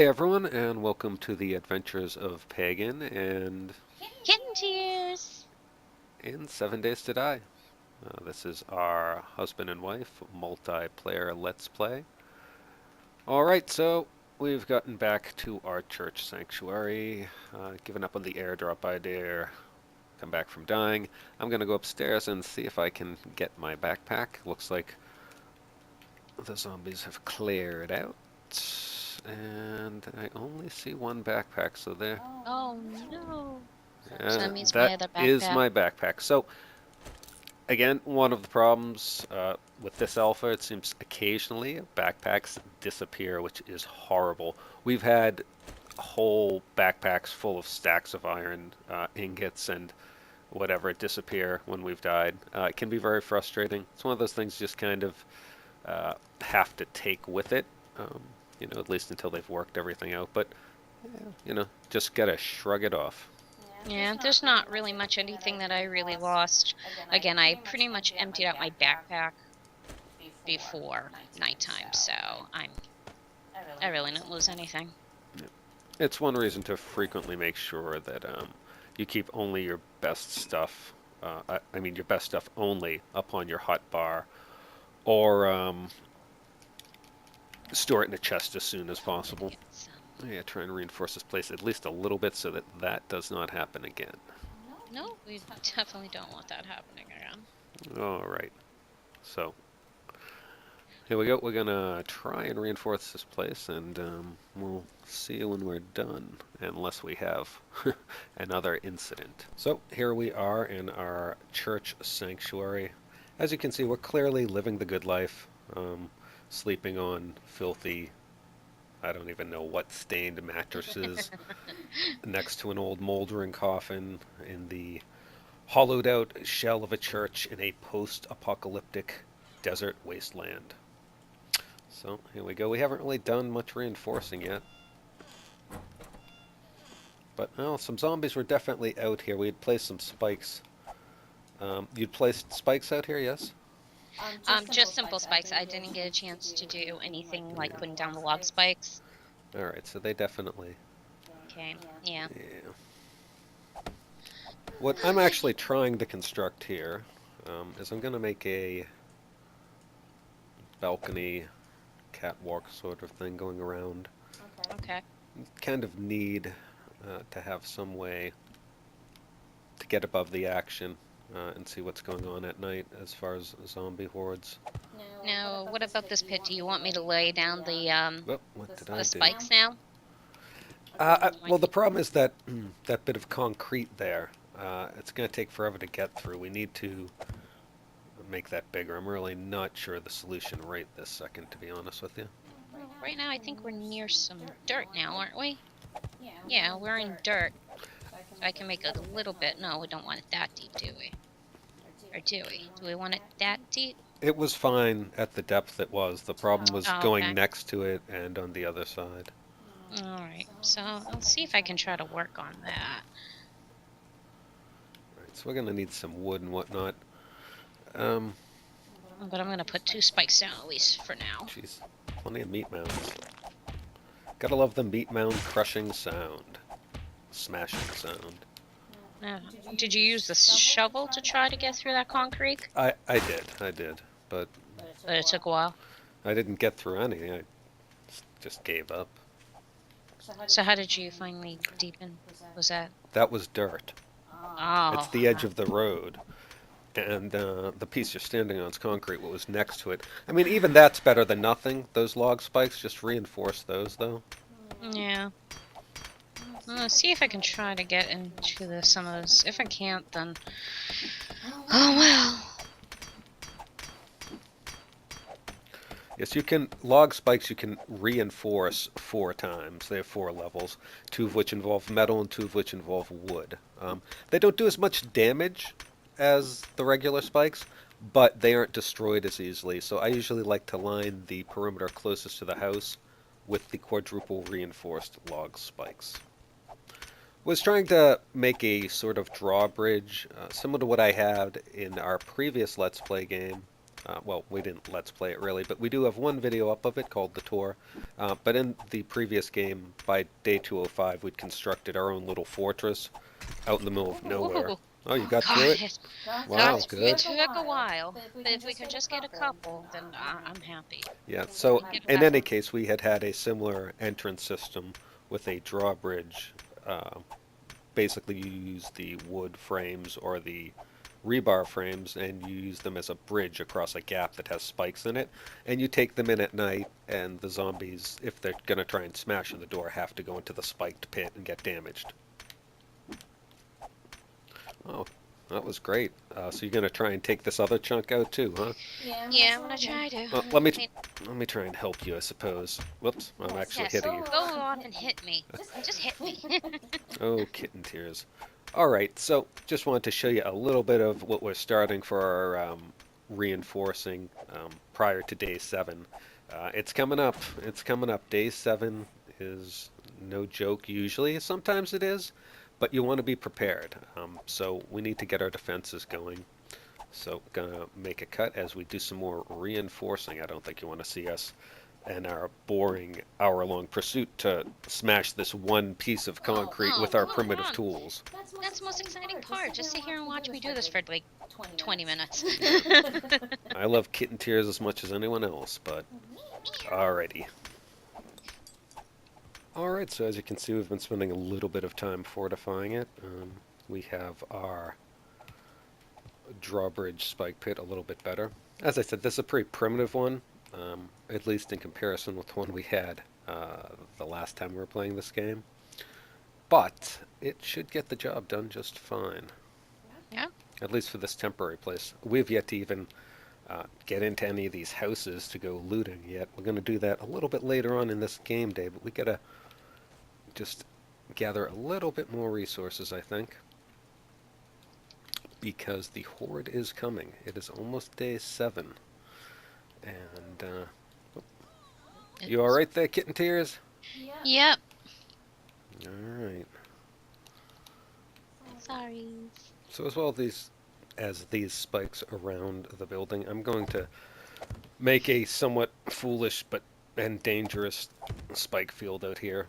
Hey everyone, and welcome to the adventures of Pagan and Kitten Tears! in 7 Days to Die. This is our husband and wife multiplayer Let's Play. Alright, so we've gotten back to our church sanctuary, given up on the airdrop idea, come back from dying. I'm going to go upstairs and see if I can get my backpack. Looks like the zombies have cleared out. And I only see one backpack, so there. Oh no. So Yeah, that means that my other is backpack. my backpack. So, again, one of the problems with this alpha, it seems occasionally backpacks disappear, which is horrible. We've had whole backpacks full of stacks of iron ingots and whatever disappear when we've died. It can be very frustrating. It's one of those things you just kind of have to take with it, um, at least until they've worked everything out. But, just gotta shrug it off. Yeah, there's not really much anything that I really lost. Again, I pretty much emptied out my backpack before nighttime, so I really didn't lose anything. It's one reason to frequently make sure that you keep only your best stuff. I mean, your best stuff only up on your hot bar, or store it in a chest as soon as possible. Get some. Yeah, try and reinforce this place at least a little bit so that that does not happen again. No, we definitely don't want that happening again. All right, so here we go. We're gonna try and reinforce this place, and we'll see you when we're done, unless we have another incident. So here we are in our church sanctuary. As you can see, we're clearly living the good life, sleeping on filthy, I don't even know what stained mattresses next to an old moldering coffin in the hollowed out shell of a church in a post-apocalyptic desert wasteland. So here we go. We haven't really done much reinforcing yet. But well, some zombies were definitely out here. We had placed some spikes. You'd placed spikes out here, yes? Just simple spikes. I didn't get a chance to do anything like Yeah. putting down the log spikes. All right, so they definitely. Okay, yeah. Yeah. What I'm actually trying to construct here is I'm going to make a balcony catwalk sort of thing going around. Okay. Kind of need to have some way to get above the action and see what's going on at night as far as zombie hordes. Now, what about this pit? Do you want me to lay down Oh, what did I the do? spikes now? Well, the problem is that that bit of concrete there, it's going to take forever to get through. We need to make that bigger. I'm really not sure the solution right this second, to be honest with you. Well, right now, I think we're near some dirt now, aren't we? Yeah, we're in dirt. So I can make a little bit. No, we don't want it that deep, do we? Or do we? Do we want it that deep? It was fine at the depth it was. The problem was Oh, going okay. next to it and on the other side. Alright, so I'll see if I can try to work on that. Right, so we're going to need some wood and whatnot. Um, But I'm going to put 2 spikes down at least for now. Jeez, plenty of meat mounds. Gotta love the meat mound crushing sound. Smashing sound. Uh, did you use the shovel to try to get through that concrete? I did, but But it took a while. I didn't get through any. I just gave up. So how did you finally deepen? Was that? That was dirt. It's Oh. the edge of the road. And the piece you're standing on is concrete, what was next to it. I mean, even that's better than nothing. Those log spikes, just reinforce those, though. Yeah. See if I can try to get into some of those. If I can't, then... Oh, well. Yes, you can, log spikes you can reinforce 4 times. They have 4 levels, 2 of which involve metal and 2 of which involve wood. They don't do as much damage as the regular spikes, but they aren't destroyed as easily. So I usually like to line the perimeter closest to the house with the quadruple reinforced log spikes. Was trying to make a sort of drawbridge, similar to what I had in our previous Let's Play game, Well, we didn't Let's Play it really, but we do have one video up of it called The Tour. But in the previous game, by day 205, we'd constructed our own little fortress out in the middle of nowhere. Ooh, Oh, you got through God, it? Wow, it good. took a while, but if we could just get a couple, then I'm happy. Yeah, We so can get in past. any case, we had a similar entrance system with a drawbridge. Basically, you use the wood frames or the rebar frames and you use them as a bridge across a gap that has spikes in it. And you take them in at night, and the zombies, if they're going to try and smash in the door, have to go into the spiked pit and get damaged. Oh, that was great. So you're going to try and take this other chunk out too, huh? Yeah, I'm gonna try to. Well, I mean, let me try and help you, I suppose. Whoops, I'm actually yes, hitting you. go off and hit me. Just hit me. Oh, kitten tears. All right, so just wanted to show you a little bit of what we're starting for our reinforcing prior to day 7. It's coming up. It's coming up. Day 7 is no joke usually. Sometimes it is, but you want to be prepared. So we need to get our defenses going. So gonna make a cut as we do some more reinforcing. I don't think you want to see us and our boring hour-long pursuit to smash this one piece of concrete Oh, with our come primitive on. tools. That's the most exciting part. Just sit here and watch me do this for like 20 minutes. I love kitten tears as much as anyone else, but alrighty. Alright, so as you can see, we've been spending a little bit of time fortifying it. We have our drawbridge spike pit a little bit better. As I said, this is a pretty primitive one, at least in comparison with the one we had the last time we were playing this game. But it should get the job done just fine. Yeah. At least for this temporary place. We've yet to even get into any of these houses to go looting yet. We're going to do that a little bit later on in this game day, but we got to just gather a little bit more resources, I think. Because the horde is coming. It is almost day 7. And, you alright there, kitten tears? Yep. Alright. Sorry. So as these spikes around the building, I'm going to make a somewhat foolish and dangerous spike field out here.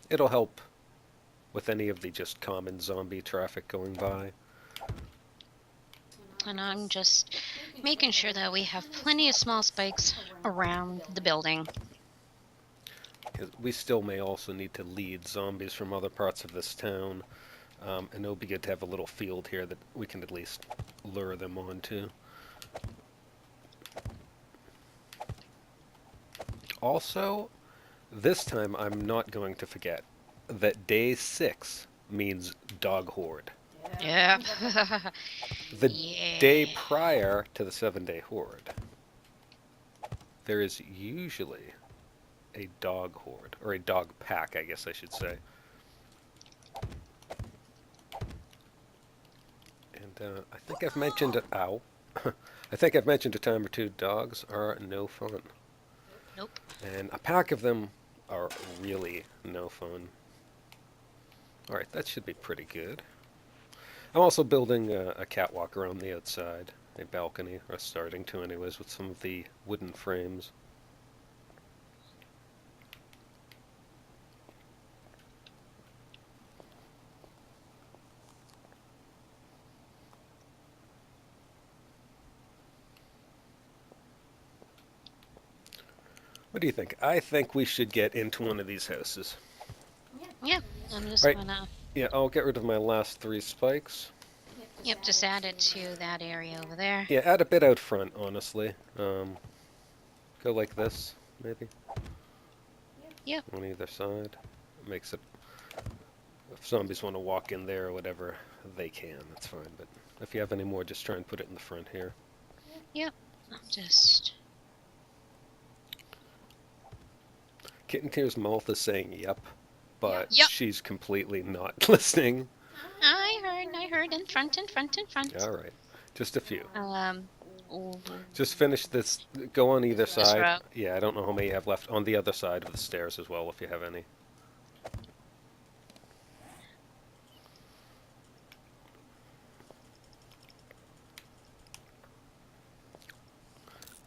It'll help with any of the just common zombie traffic going by. And I'm just making sure that we have plenty of small spikes around the building. 'Cause we still may also need to lead zombies from other parts of this town. And it'll be good to have a little field here that we can at least lure them onto. Also, this time I'm not going to forget that day 6 means dog horde. Yeah. The Yeah. day prior to the 7-day horde, there is usually a dog horde, or a dog pack, I guess I should say. And I think I've mentioned it. Ow. I think I've mentioned a time or two. Dogs are no fun. Nope. And a pack of them are really no fun. Alright, that should be pretty good. I'm also building a catwalk around the outside. A balcony, or starting to anyways, with some of the wooden frames. What do you think? I think we should get into one of these houses. Yeah. I'm just Right. gonna. Yeah, I'll get rid of my last 3 spikes. Yep. Just add it to that area over there. Yeah, add a bit out front, honestly. Go like this, maybe. Yep. On either side. It makes it... If zombies want to walk in there or whatever, they can. That's fine. But if you have any more, just try and put it in the front here. Yep. I'm just. Kitten Tears' mouth is saying yep, but Yep. she's completely not listening. I heard. In front, in front, in front. Alright. Just a few. Ooh. Just finish this. Go on either This side. row. Yeah, I don't know how many you have left. On the other side of the stairs as well, if you have any.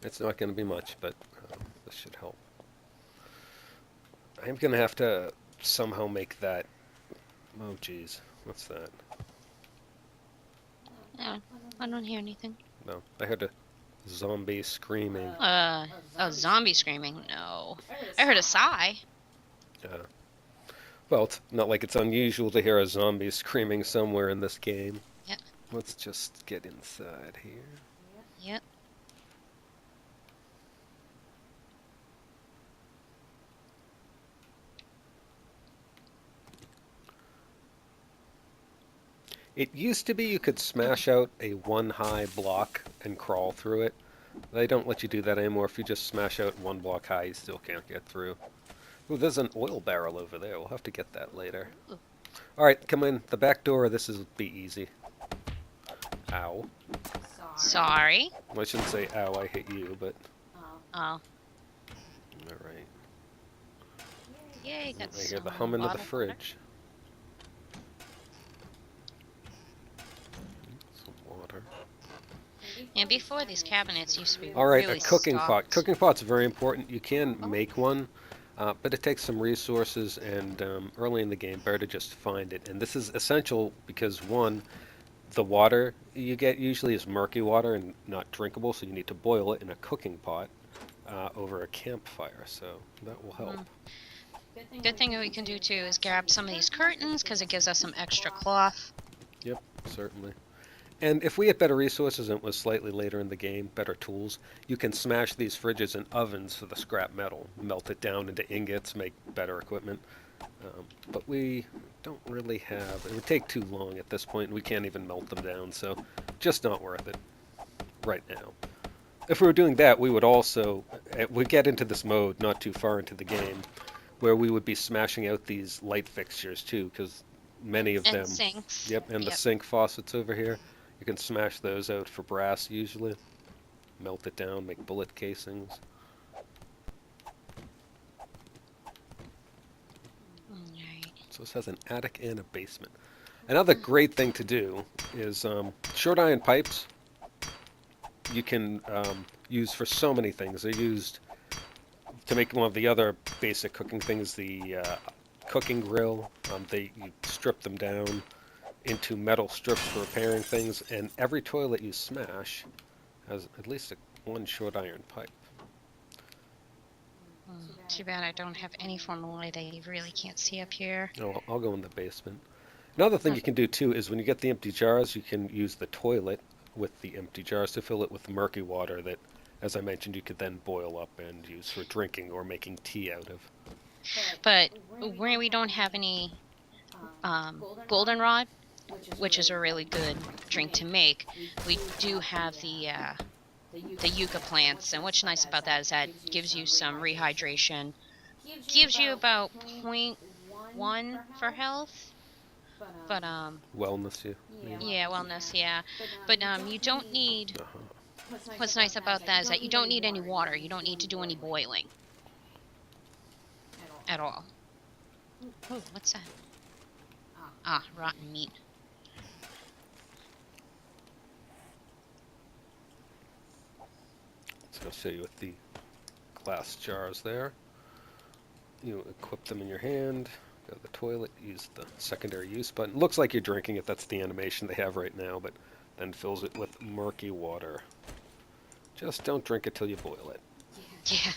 It's not going to be much, but this should help. I'm going to have to somehow make that... Oh, geez. What's that? Yeah, I don't hear anything. No, I heard a zombie screaming. Oh, zombie screaming? No. I heard a sigh. Well, it's not like it's unusual to hear a zombie screaming somewhere in this game. Yep. Let's just get inside here. Yep. It used to be you could smash out a one-high block and crawl through it. They don't let you do that anymore. If you just smash out one block high, you still can't get through. Ooh, there's an oil barrel over there. We'll have to get that later. Ooh. Alright, come in. The back door, this will be easy. Ow. Sorry. Well, I shouldn't say ow, I hit you, but... Oh. Alright. Yay, got I hear the some humming of the bottled water. fridge. Some water. And before, these cabinets used to be Alright, really a cooking pot. stocked. Cooking pot's very important. You can make one, but it takes some resources, and early in the game, better to just find it. And this is essential because, one, the water you get usually is murky water and not drinkable, so you need to boil it in a cooking pot over a campfire, so that will help. Good thing we can do too is grab some of these curtains because it gives us some extra cloth. Yep, certainly. And if we had better resources and it was slightly later in the game, better tools, you can smash these fridges in ovens for the scrap metal, melt it down into ingots, make better equipment. But we don't really have... It would take too long at this point, and we can't even melt them down, so just not worth it right now. If we were doing that, we would also... We'd get into this mode not too far into the game, where we would be smashing out these light fixtures too, because many of them... And sinks. Yep, and the sink faucets over here. You can smash those out for brass usually. Melt it down, make bullet casings. Alright. So this has an attic and a basement. Another great thing to do is short iron pipes. You can use for so many things. They're used to make one of the other basic cooking things, the cooking grill. You strip them down into metal strips for repairing things, and every toilet you smash has at least one short iron pipe. Too bad I don't have any form of light. I really can't see up here. Oh, I'll go in the basement. Another thing you can do too is when you get the empty jars, you can use the toilet with the empty jars to fill it with murky water that, as I mentioned, you could then boil up and use for drinking or making tea out of. But where we don't have any goldenrod, which is a really good drink to make, we do have the yucca plants, and what's nice about that is that it gives you some rehydration, gives you about 0.1 for health, but Wellness, yeah, wellness, yeah, but you don't need. Uh-huh. What's nice about that is that you don't need any water. You don't need to do any boiling at all. Oh, what's that? Ah, rotten meat. So I'll show you with the glass jars there. You equip them in your hand, go to the toilet, use the secondary use button. Looks like you're drinking it, that's the animation they have right now, but then fills it with murky water. Just don't drink it till you boil it. Yeah.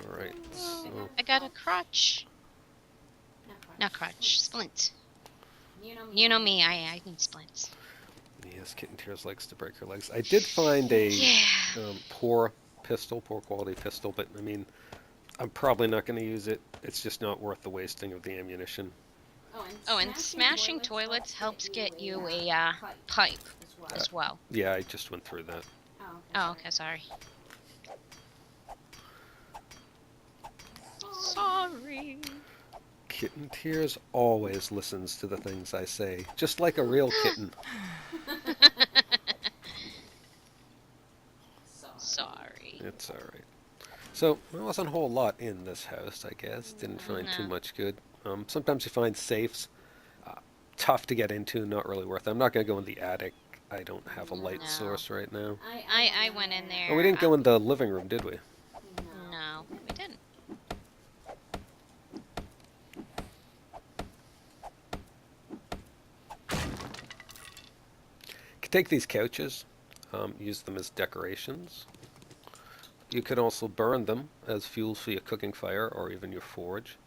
Alright, so... I got a crutch. Not crutch, splint. You know me, I need splints. Yes, Kitten Tears likes to break her legs. I did find a poor quality pistol, but I mean, I'm probably not going to use it. It's just not worth the wasting of the ammunition. Oh, and smashing toilets helps get you a pipe as well. Yeah, I just went through that. Oh, okay, sorry. Sorry. Kitten Tears always listens to the things I say, just like a real kitten. Sorry. It's alright. So, there wasn't a whole lot in this house, I guess. Didn't find too much good. Sometimes you find safes. Tough to get into, not really worth it. I'm not going to go in the attic I don't have a light No. source right now. I went in Oh, we there. didn't go in the living room, did we? No, we didn't. Could take these couches, use them as decorations. You could also burn them as fuel for your cooking fire or even your forge.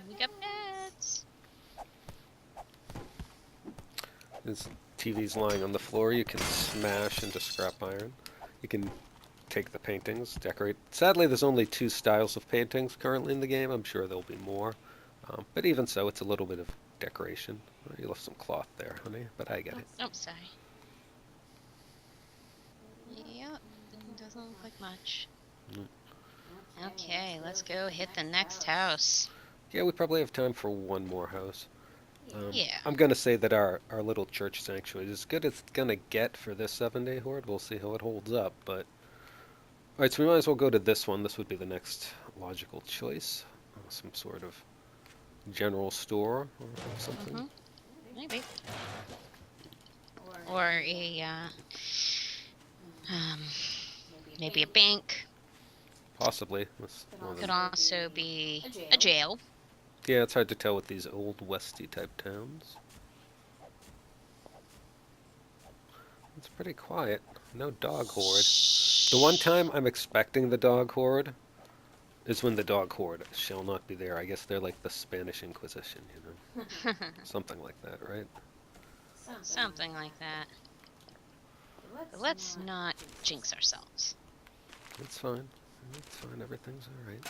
We got beds. There's TVs lying on the floor. You can smash into scrap iron. You can take the paintings, decorate. Sadly, there's only 2 styles of paintings currently in the game. I'm sure there'll be more. But even so, it's a little bit of decoration. You left some cloth there, honey, but I get it. Oh, sorry. Yep, doesn't look like much. Mm. Okay, let's go hit the next house. Yeah, we probably have time for one more house. Yeah. I'm going to say that our little church sanctuary is as good as it's going to get for this 7-day horde. We'll see how it holds up, but... Alright, so we might as well go to this one. This would be the next logical choice. Some sort of general store or something. Maybe. Or a, maybe a bank. Possibly. Could also be a jail. Yeah, it's hard to tell with these old westy type towns. It's pretty quiet. No dog horde. The one time I'm expecting the dog horde is when the dog horde shall not be there. I guess they're like the Spanish Inquisition, you know? Something like that, right? Something like that. But let's not jinx ourselves. It's fine. It's fine. Everything's alright.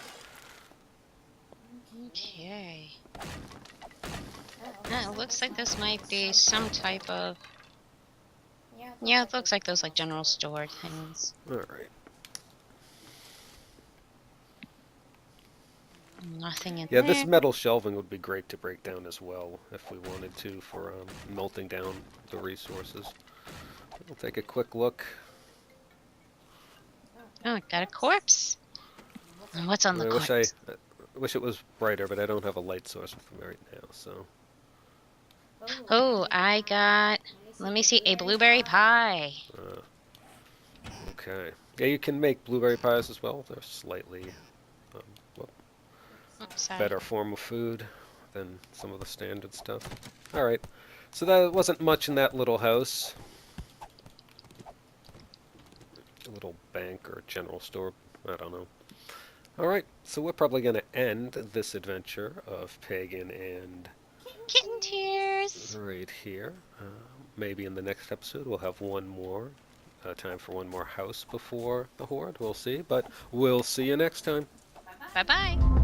Okay. It looks like this might be some type of... Yeah, it looks like those like general store things. Alright. Nothing in Yeah, there. this metal shelving would be great to break down as well if we wanted to for melting down the resources. We'll take a quick look. Oh, got a corpse. And what's on the corpse? I wish it was brighter, but I don't have a light source with me right now, so... Oh, I got... Let me see, a blueberry pie. Okay. Yeah, you can make blueberry pies as well. They're slightly better form of food than some of the standard stuff. Alright, so that wasn't much in that little house. A little bank or general store, I don't know. Alright, so we're probably going to end this adventure of Pagan and Kitten Tears. right here. Maybe in the next episode we'll have one more. Time for one more house before the horde, we'll see. But we'll see you next time. Bye-bye.